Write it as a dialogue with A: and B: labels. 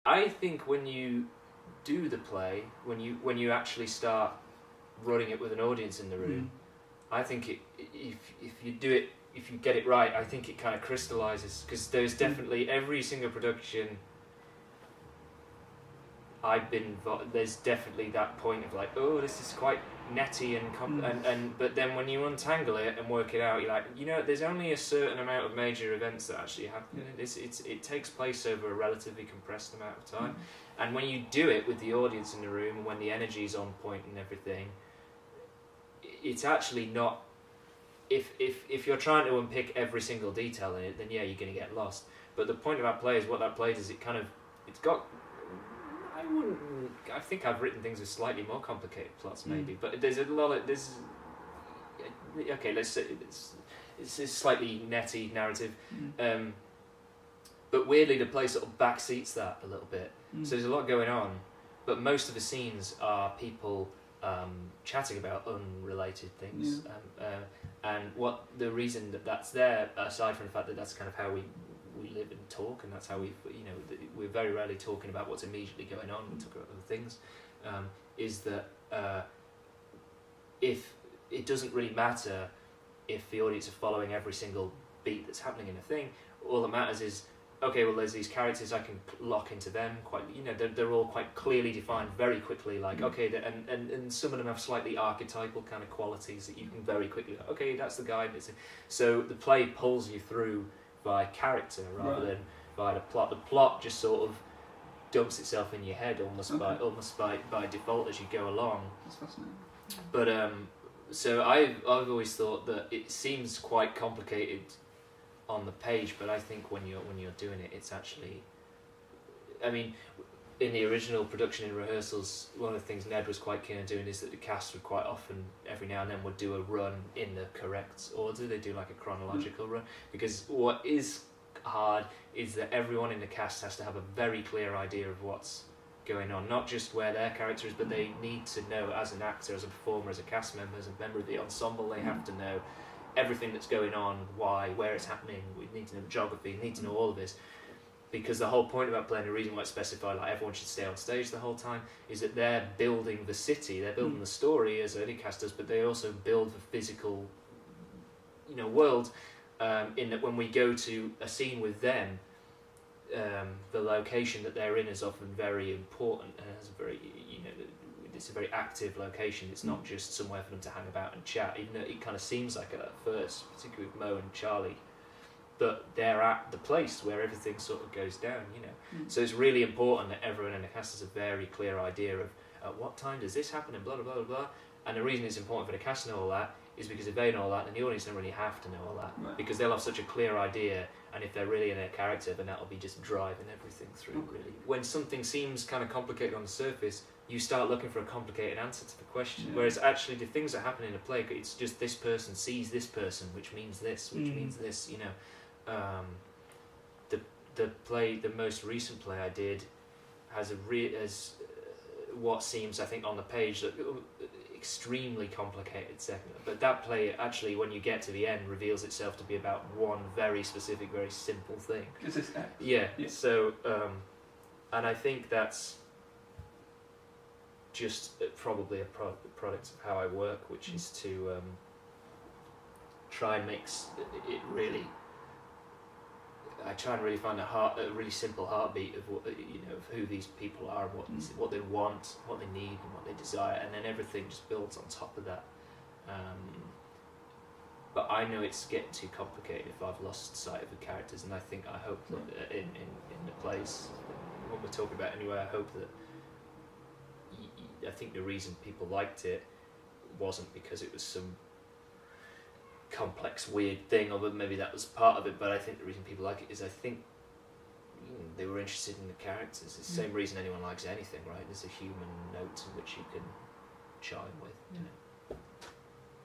A: I think when you do the play, when you actually start running it with an audience in the room, I think if you do it, if you get it right, I think it kind of crystallizes, because there's definitely every single production I've been involved, there's definitely that point of like, oh, this is quite netty and but then when you untangle it and work it out, you're like, there's only a certain amount of major events that actually happen. It takes place over a relatively compressed amount of time, and when you do it with the audience in the room and when the energy's on point and everything, it's actually not. If you're trying to unpick every single detail in it, then yeah, you're going to get lost. But the point about play is what that play does. It's got. I think I've written things with slightly more complicated plots, maybe, but there's a lot of okay, let's say it's a slightly netty narrative, but weirdly the play sort of backseats that a little bit. So there's a lot going on, but most of the scenes are people chatting about unrelated things, and what the reason that's there, aside from the fact that that's kind of how we live and talk, and that's how we're very rarely talking about what's immediately going on. We talk about other things. Is that if it doesn't really matter if the audience are following every single beat that's happening in a thing. All that matters is, okay, well, there's these characters, I can lock into them quite. They're all quite clearly defined very quickly. Like, okay, and some of them have slightly archetypal kind of qualities that you can very quickly. Okay, that's the guy. So the play pulls you through by character rather than by the plot. The plot just sort of dumps itself in your head almost by default as you go along.
B: That's fascinating.
A: But so I've always thought that it seems quite complicated on the page, but I think when you're doing it, it's actually. I mean, in the original production in rehearsals, one of the things Ned was quite keen on doing is that the cast would quite often, every now and then, would do a run in the correct order. They do like a chronological run, because what is hard is that everyone in the cast has to have a very clear idea of what's going on, not just where their character is, but they need to know, as an actor, as a performer, as a cast member, as a member of the ensemble, they have to know everything that's going on, why, where it's happening. We need to know geography, we need to know all of this. Because the whole point about playing, the reason why it's specified like everyone should stay on stage the whole time, is that they're building the city, they're building the story as early cast does, but they also build the physical, world. In that when we go to a scene with them, the location that they're in is often very important and has a very, it's a very active location. It's not just somewhere for them to hang about and chat, even though it kind of seems like it at first, particularly with Mo and Charlie. But they're at the place where everything sort of goes down, So it's really important that everyone in the cast has a very clear idea of at what time does this happen and blah, blah, blah, blah, blah. And the reason it's important for the cast to know all that is because if they know all that, then the audience don't really have to know all that.
B: Right.
A: Because they'll have such a clear idea, and if they're really in their character, then that'll be just driving everything through, really. When something seems kind of complicated on the surface, you start looking for a complicated answer to the question. Whereas actually the things that happen in a play, it's just this person sees this person, which means this, which means this, the most recent play I did has what seems, I think, on the page that extremely complicated segment, but that play actually, when you get to the end, reveals itself to be about one very specific, very simple thing.
B: Is this X?
A: Yeah. So, and I think that's just probably a product of how I work, which is to try and make it really. I try and really find a really simple heartbeat of what, of who these people are, what they want, what they need, and what they desire, and then everything just builds on top of that. But I know it's getting too complicated if I've lost sight of the characters, and I hope that in the plays, what we're talking about anyway, I hope that. I think the reason people liked it wasn't because it was some complex weird thing, although maybe that was part of it, but I think the reason people like it is I think they were interested in the characters. It's the same reason anyone likes anything, right? There's a human note to which you can chime with.